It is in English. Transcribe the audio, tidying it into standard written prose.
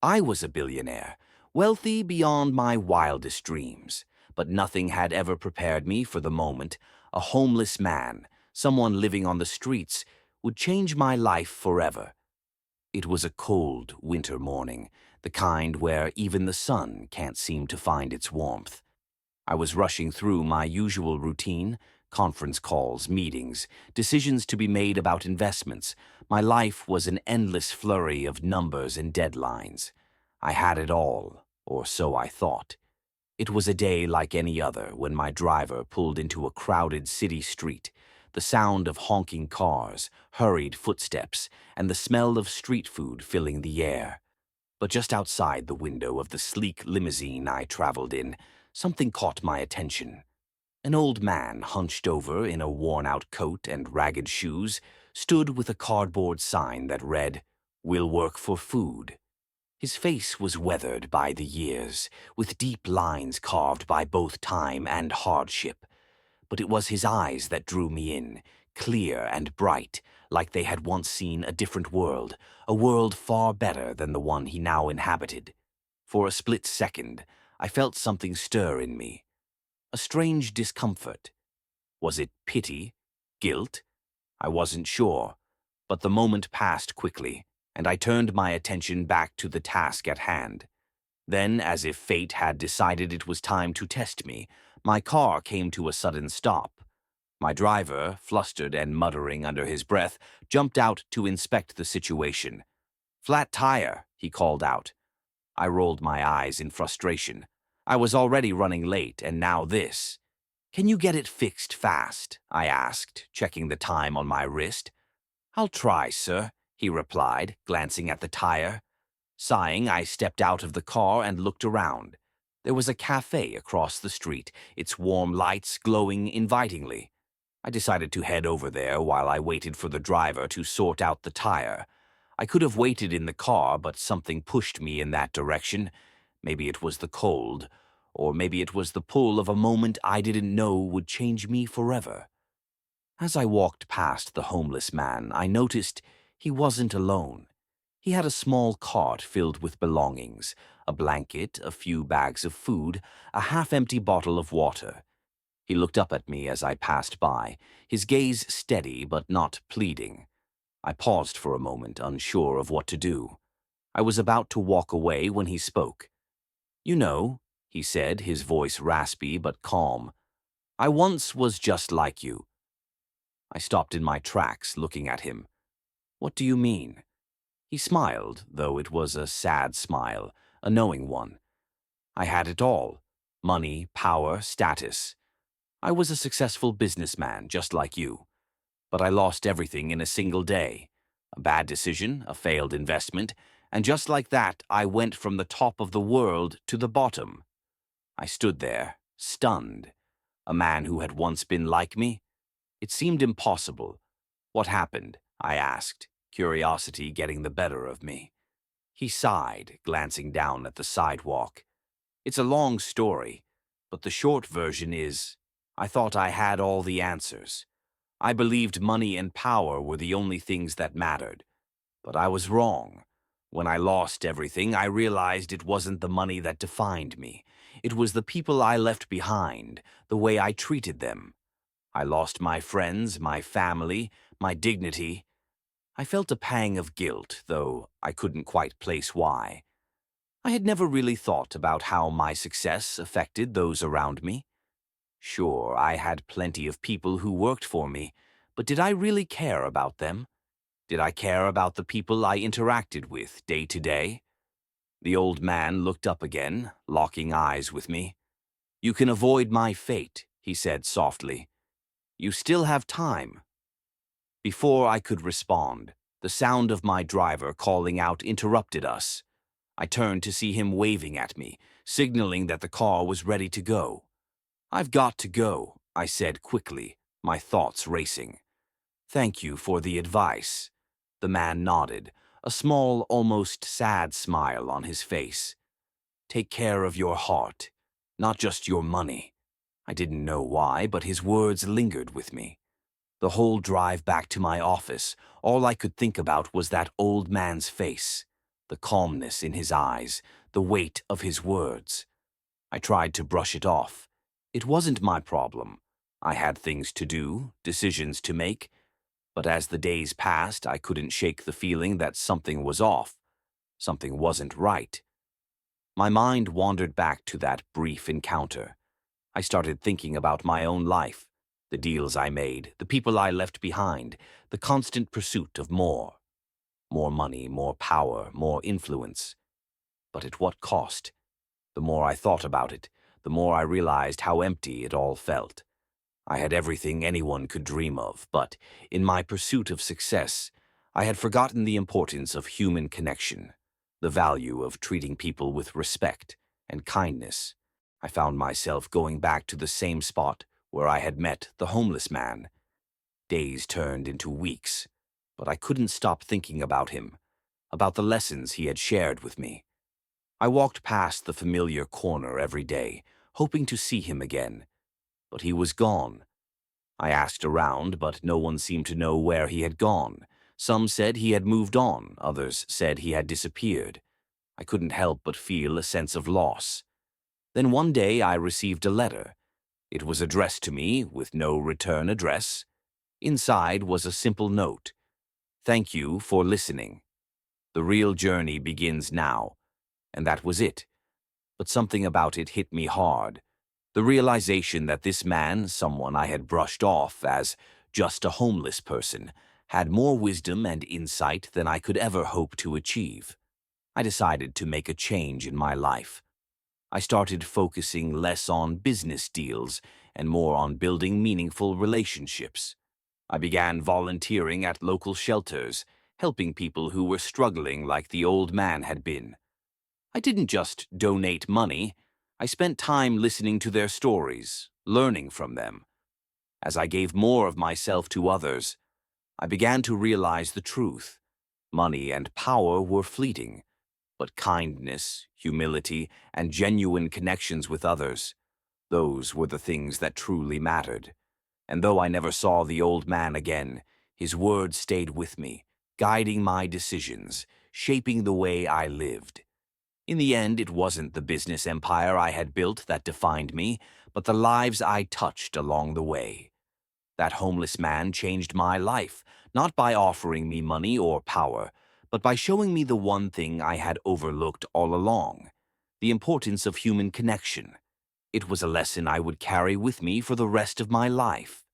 I was a billionaire, wealthy beyond my wildest dreams, but nothing had ever prepared me for the moment a homeless man, someone living on the streets, would change my life forever. It was a cold winter morning, the kind where even the sun can't seem to find its warmth. I was rushing through my usual routine, conference calls, meetings, decisions to be made about investments. My life was an endless flurry of numbers and deadlines. I had it all, or so I thought. It was a day like any other when my driver pulled into a crowded city street, the sound of honking cars, hurried footsteps, and the smell of street food filling the air. But just outside the window of the sleek limousine I traveled in, something caught my attention. An old man, hunched over in a worn-out coat and ragged shoes, stood with a cardboard sign that read, "We'll work for food." His face was weathered by the years, with deep lines carved by both time and hardship. But it was his eyes that drew me in, clear and bright, like they had once seen a different world, a world far better than the one he now inhabited. For a split second, I felt something stir in me, a strange discomfort. Was it pity? Guilt? I wasn't sure, but the moment passed quickly, and I turned my attention back to the task at hand. Then, as if fate had decided it was time to test me, my car came to a sudden stop. My driver, flustered and muttering under his breath, jumped out to inspect the situation. "Flat tire," he called out. I rolled my eyes in frustration. I was already running late, and now this. "Can you get it fixed fast?" I asked, checking the time on my wrist. "I'll try, sir," he replied, glancing at the tire. Sighing, I stepped out of the car and looked around. There was a cafe across the street, its warm lights glowing invitingly. I decided to head over there while I waited for the driver to sort out the tire. I could have waited in the car, but something pushed me in that direction. Maybe it was the cold, or maybe it was the pull of a moment I didn't know would change me forever. As I walked past the homeless man, I noticed he wasn't alone. He had a small cart filled with belongings, a blanket, a few bags of food, a half-empty bottle of water. He looked up at me as I passed by, his gaze steady but not pleading. I paused for a moment, unsure of what to do. I was about to walk away when he spoke. "You know," he said, his voice raspy but calm, "I once was just like you." I stopped in my tracks, looking at him. "What do you mean?" He smiled, though it was a sad smile, a knowing one. "I had it all: money, power, status. I was a successful businessman, just like you. But I lost everything in a single day. A bad decision, a failed investment, and just like that, I went from the top of the world to the bottom." I stood there, stunned. A man who had once been like me? It seemed impossible. "What happened?" I asked, curiosity getting the better of me. He sighed, glancing down at the sidewalk. "It's a long story, but the short version is, I thought I had all the answers. I believed money and power were the only things that mattered. But I was wrong. When I lost everything, I realized it wasn't the money that defined me. It was the people I left behind, the way I treated them. I lost my friends, my family, my dignity. I felt a pang of guilt, though I couldn't quite place why. I had never really thought about how my success affected those around me. Sure, I had plenty of people who worked for me, but did I really care about them? Did I care about the people I interacted with day to day? The old man looked up again, locking eyes with me. "You can avoid my fate," he said softly. "You still have time." Before I could respond, the sound of my driver calling out interrupted us. I turned to see him waving at me, signaling that the car was ready to go. "I've got to go," I said quickly, my thoughts racing. "Thank you for the advice." The man nodded, a small, almost sad smile on his face. "Take care of your heart, not just your money." I didn't know why, but his words lingered with me. The whole drive back to my office, all I could think about was that old man's face. the calmness in his eyes, the weight of his words. I tried to brush it off. It wasn't my problem. I had things to do, decisions to make, but as the days passed, I couldn't shake the feeling that something was off, something wasn't right. My mind wandered back to that brief encounter. I started thinking about my own life, the deals I made, the people I left behind, the constant pursuit of more. More money, more power, more influence. But at what cost? The more I thought about it, the more I realized how empty it all felt. I had everything anyone could dream of, but in my pursuit of success, I had forgotten the importance of human connection, the value of treating people with respect and kindness. I found myself going back to the same spot where I had met the homeless man. Days turned into weeks, but I couldn't stop thinking about him, about the lessons he had shared with me. I walked past the familiar corner every day, hoping to see him again, but he was gone. I asked around, but no one seemed to know where he had gone. Some said he had moved on, others said he had disappeared. I couldn't help but feel a sense of loss. Then one day I received a letter. It was addressed to me with no return address. Inside was a simple note. "Thank you for listening. The real journey begins now." And that was it. But something about it hit me hard. The realization that this man, someone I had brushed off as just a homeless person, had more wisdom and insight than I could ever hope to achieve. I decided to make a change in my life. I started focusing less on business deals and more on building meaningful relationships. I began volunteering at local shelters, helping people who were struggling like the old man had been. I didn't just donate money. I spent time listening to their stories, learning from them. As I gave more of myself to others, I began to realize the truth. Money and power were fleeting, but kindness, humility, and genuine connections with others, those were the things that truly mattered. And though I never saw the old man again, his words stayed with me, guiding my decisions, shaping the way I lived. In the end, it wasn't the business empire I had built that defined me, but the lives I touched along the way. That homeless man changed my life, not by offering me money or power, but by showing me the one thing I had overlooked all along, the importance of human connection. It was a lesson I would carry with me for the rest of my life.